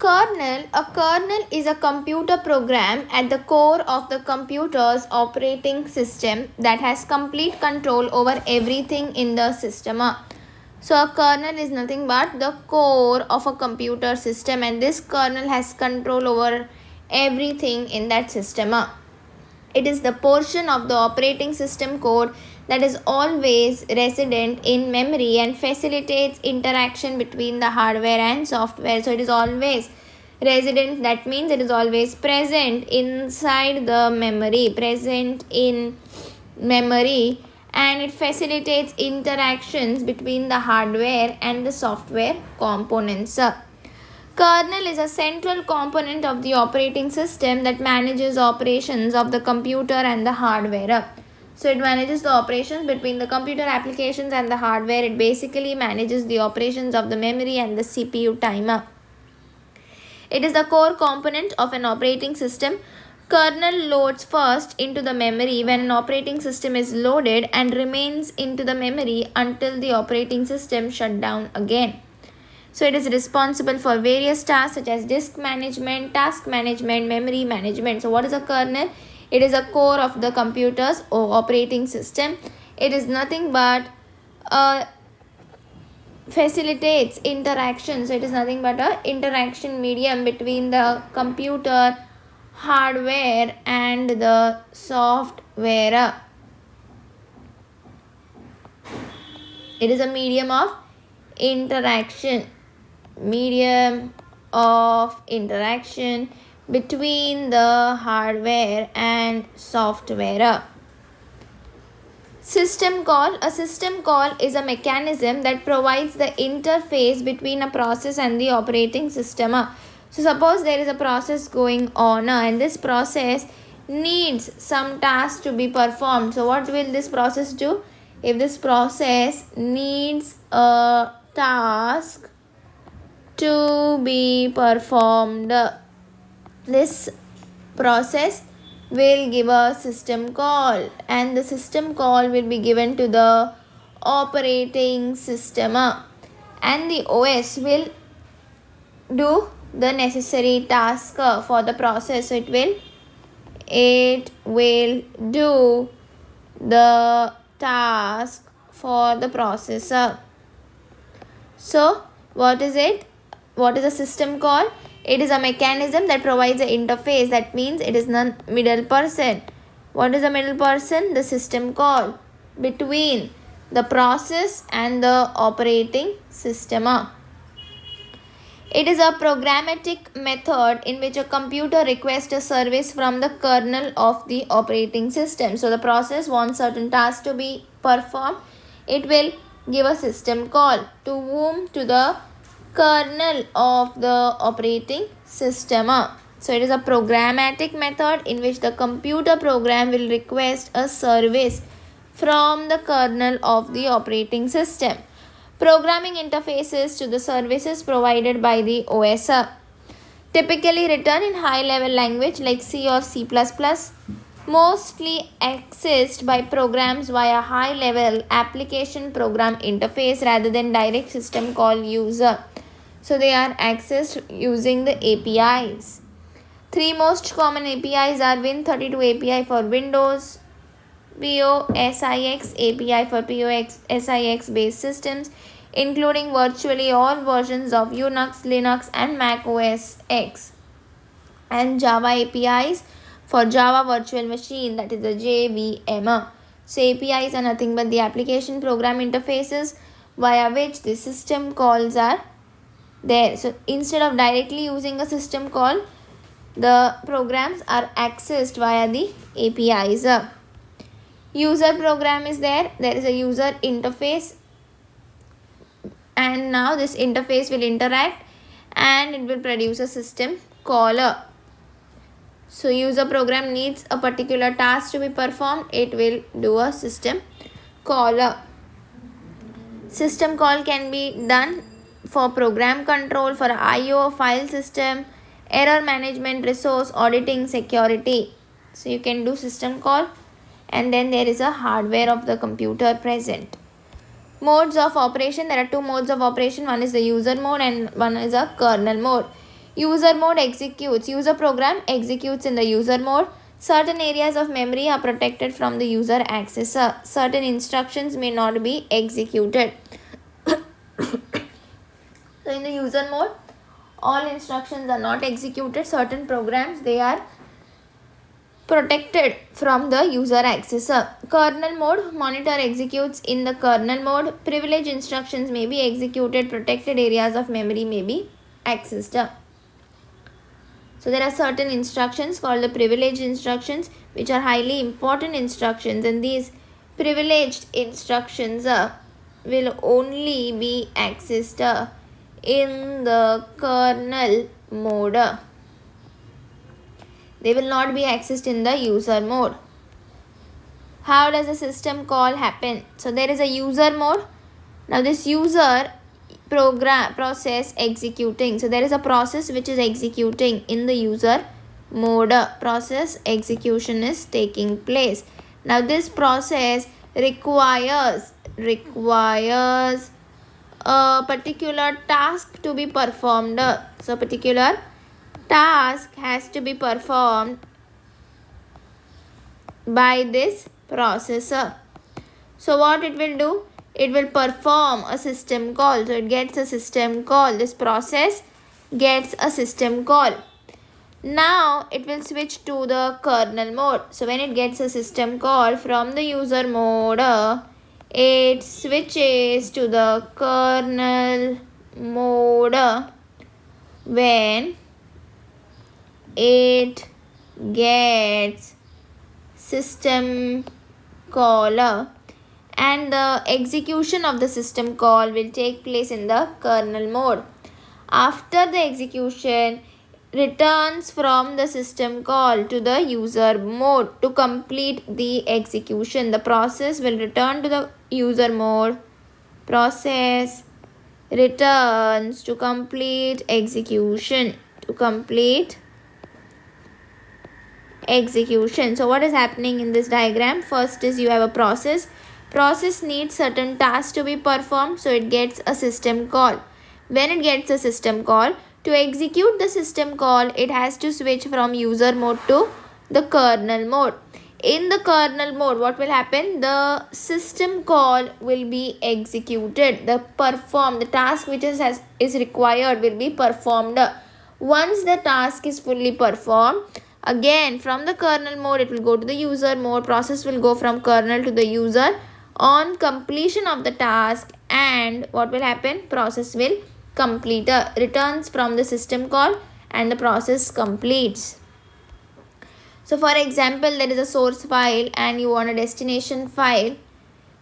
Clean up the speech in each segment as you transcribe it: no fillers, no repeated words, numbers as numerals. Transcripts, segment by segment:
A kernel is a computer program at the core of the computer's operating system that has complete control over everything in the system. So a kernel is nothing but the core of a computer system, and this kernel has control over everything in that system. It is the portion of the operating system code that is always resident in memory and facilitates interaction between the hardware and software. So it is always resident, that means it is always present inside the memory, and it facilitates interactions between the hardware and the software components. Kernel is a central component of the operating system that manages operations of the computer and the hardware. So it manages the operations between the computer applications and the hardware. It basically manages the operations of the memory and the CPU timer. It is the core component of an operating system. Kernel loads first into the memory when an operating system is loaded and remains into the memory until the operating system shut down again. So it is responsible for various tasks such as disk management, task management, memory management. So what is a kernel? It is a core of the computer's operating system. It is nothing but facilitates interaction. So it is nothing but a interaction medium between the computer, hardware and the software. It is a medium of interaction between the hardware and software. System call. A system call is a mechanism that provides the interface between a process and the operating system. So suppose there is a process going on and this process needs some task to be performed. So what will this process do? If this process needs a task to be performed, this process will give a system call, and the system call will be given to the operating system, and the OS will do the necessary task for the process. So it will do the task for the processor. So what is it? What is a system call? It is a mechanism that provides an interface. That means it is the middle person. What is the middle person? The system call between the process and the operating system. It is a programmatic method in which a computer requests a service from the kernel of the operating system. So the process wants certain tasks to be performed. It will give a system call to whom? To the kernel of the operating system. So it is a programmatic method in which the computer program will request a service from the kernel of the operating system. Programming interfaces to the services provided by the OS, typically written in high-level language like C or C++, mostly accessed by programs via high-level application program interface rather than direct system call user. So they are accessed using the APIs. Three most common APIs are Win32 API for Windows, POSIX API for POSIX based systems, including virtually all versions of Unix, Linux and Mac OS X, and Java APIs for Java Virtual Machine, that is the JVM. So APIs are nothing but the application program interfaces via which the system calls are there. So instead of directly using a system call, the programs are accessed via the APIs. User program is there. There is a user interface, and now this interface will interact and it will produce a system caller. So user program needs a particular task to be performed. It will do a system caller. System call can be done for program control, for IO, file system, error management, resource auditing, security. So you can do system call, and then there is a hardware of the computer present. Modes of operation. There are two modes of operation. One is the user mode and one is a kernel mode. User mode executes. User program executes in the user mode. Certain areas of memory are protected from the user accessor. Certain instructions may not be executed. So in the user mode, all instructions are not executed. Certain programs, they are protected from the user accessor. Kernel mode, monitor executes in the kernel mode. Privilege instructions may be executed. Protected areas of memory may be accessed. So there are certain instructions called the privileged instructions, which are highly important instructions, and these privileged instructions will only be accessed in the kernel mode. They will not be accessed in the user mode. How does a system call happen? So there is a user mode. Now this user process executing. So there is a process which is executing in the user mode. Process execution is taking place. Now this process requires a particular task to be performed. So particular task has to be performed by this processor. So what it will do? It will perform a system call. So it gets a system call. This process gets a system call. Now it will switch to the kernel mode. So when it gets a system call from the user mode, it switches to the kernel mode when it gets system call, and the execution of the system call will take place in the kernel mode. After the execution, returns from the system call to the user mode to complete the execution. The process will return to the user mode. Process returns to complete execution. So what is happening in this diagram? First is you have a process. Process needs certain tasks to be performed, so it gets a system call. When it gets a system call, to execute the system call, it has to switch from user mode to the kernel mode. In the kernel mode, what will happen? The system call will be executed. The task which is required will be performed. Once the task is fully performed, again from the kernel mode, it will go to the user mode. Process will go from kernel to the user on completion of the task, and what will happen? Process will complete, returns from the system call, and the process completes. So for example, there is a source file and you want a destination file.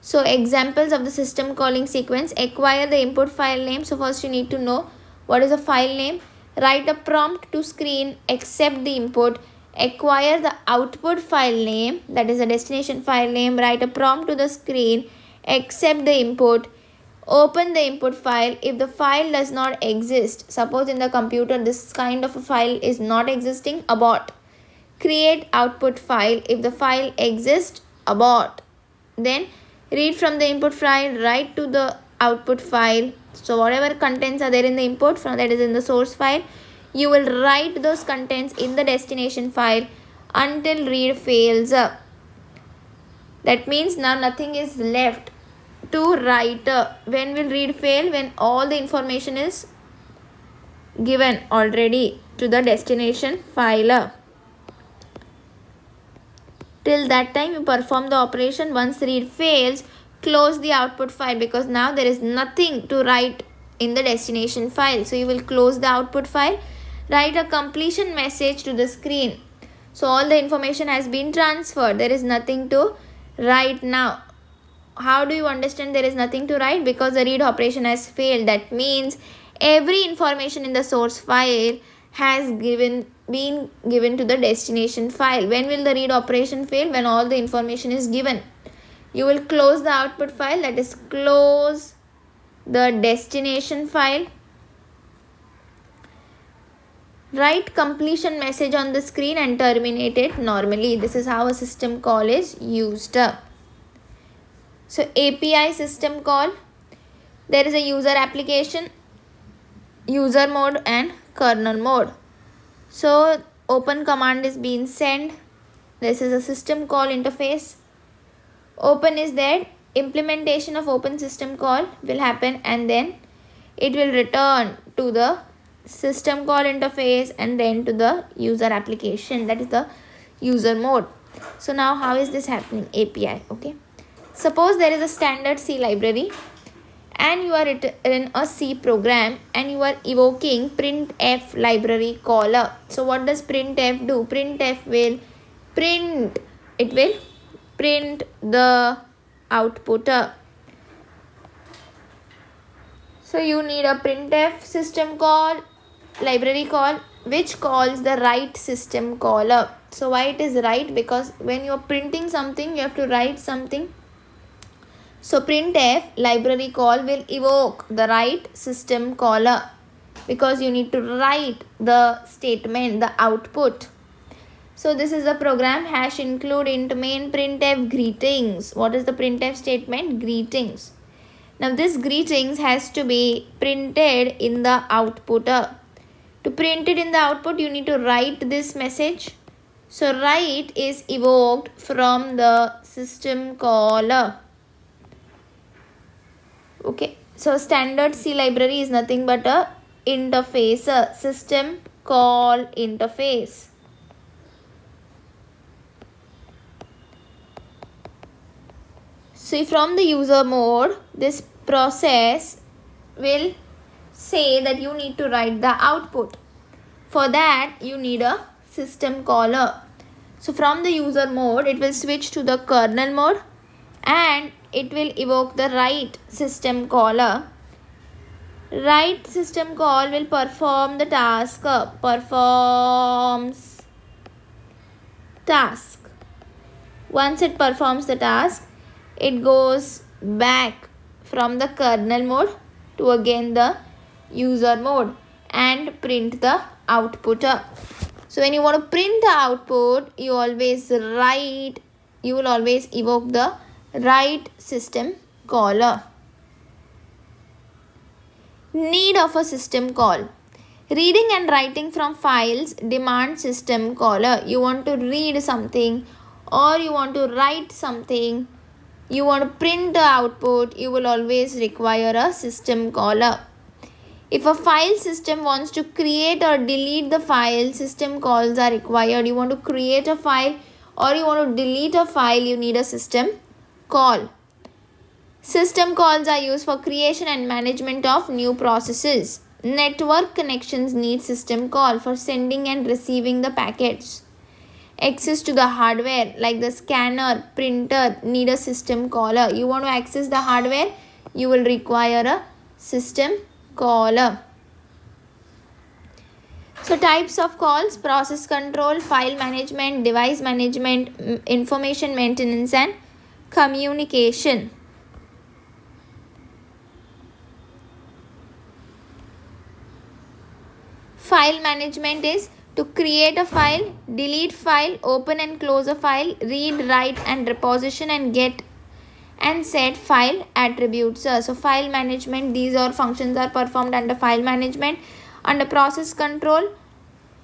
So examples of the system calling sequence: acquire the input file name. So first you need to know what is a file name. Write a prompt to screen, accept the input. Acquire the output file name, that is a destination file name. Write a prompt to the screen, accept the input. Open the input file. If the file does not exist, suppose in the computer this kind of a file is not existing, abort. Create output file. If the file exists, abort. Then read from the input file, write to the output file. So whatever contents are there in the input, from that is in the source file, you will write those contents in the destination file until read fails. That means now nothing is left to write. When will read fail? When all the information is given already to the destination file. Till that time you perform the operation. Once read fails, close the output file, because now there is nothing to write in the destination file. So you will close the output file, write a completion message to the screen. So all the information has been transferred. There is nothing to write now. How do you understand there is nothing to write? Because the read operation has failed. That means every information in the source file has been given to the destination file. When will the read operation fail? When all the information is given. You will close the output file, that is close the destination file. Write completion message on the screen and terminate it normally. This is how a system call is used. So API system call, there is a user application, user mode and kernel mode. So open command is being sent. This is a system call interface. Open is there. Implementation of open system call will happen, and then it will return to the system call interface and then to the user application, that is the user mode. So now how is this happening? API. Okay, suppose there is a standard C library and you are in a C program and you are evoking printf library caller. So what does printf do? Printf will print, it will print the output. So you need a printf system call, library call, which calls the write system caller. So why it is write? Because when you are printing something, you have to write something. So printf library call will evoke the write system caller because you need to write the statement, the output. So this is the program hash include int main printf greetings. What is the printf statement? Greetings. Now this greetings has to be printed in the output. To print it in the output, you need to write this message. So write is evoked from the system caller. Okay, so standard C library is nothing but a interface, a system call interface. So from the user mode, this process will say that you need to write the output. For that, you need a system caller. So from the user mode, it will switch to the kernel mode and it will evoke the write system caller. Write system call will perform the task, performs task. Once it performs the task, it goes back from the kernel mode to again the user mode and print the output. So when you want to print the output, you always write, you will always evoke the write system caller. Need of a system call. Reading and writing from files demand system caller. You want to read something or you want to write something, you want to print the output, you will always require a system caller. If a file system wants to create or delete the file, system calls are required. You want to create a file or you want to delete a file, you need a system call. System calls are used for creation and management of new processes. Network connections need system call for sending and receiving the packets. Access to the hardware like the scanner, printer need a system caller. You want to access the hardware, you will require a system caller. So types of calls: process control, file management, device management, information maintenance and communication. File management is to create a file, delete file, open and close a file, read, write and reposition and get and set file attributes. So file management, these all functions are performed under file management. Under process control,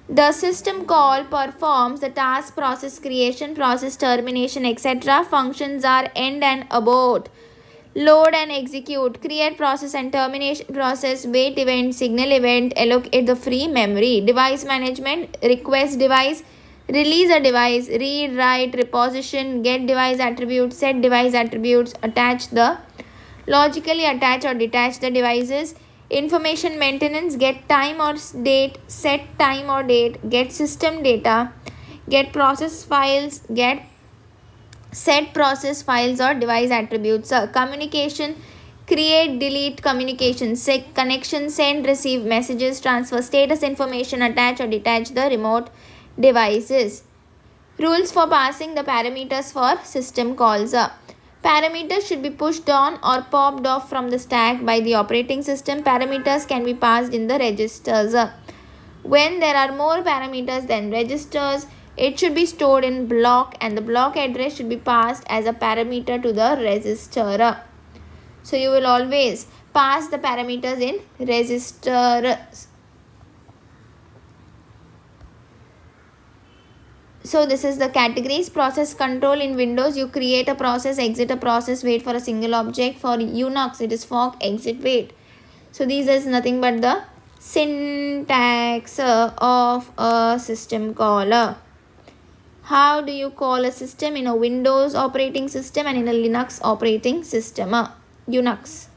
the system call performs the task process creation, process termination, etc. Functions are end and abort, load and execute, create process and termination process, wait event, signal event, allocate the free memory. Device management, request device, release a device, read, write, reposition, get device attributes, set device attributes, attach the, logically attach or detach the devices. Information maintenance, get time or date, set time or date, get system data, get process files, get set process files or device attributes. Communication, create, delete communication, connection, send, receive messages, transfer status information, attach or detach the remote devices. Rules for passing the parameters for system calls. Parameters should be pushed on or popped off from the stack by the operating system. Parameters can be passed in the registers. When there are more parameters than registers, it should be stored in block and the block address should be passed as a parameter to the register. So you will always pass the parameters in registers. So this is the categories. Process control in Windows, you create a process, exit a process, wait for a single object. For Unix it is fork, exit, wait. So these is nothing but the syntax of a system call. How do you call a system in a Windows operating system and in a Linux operating system? Unix.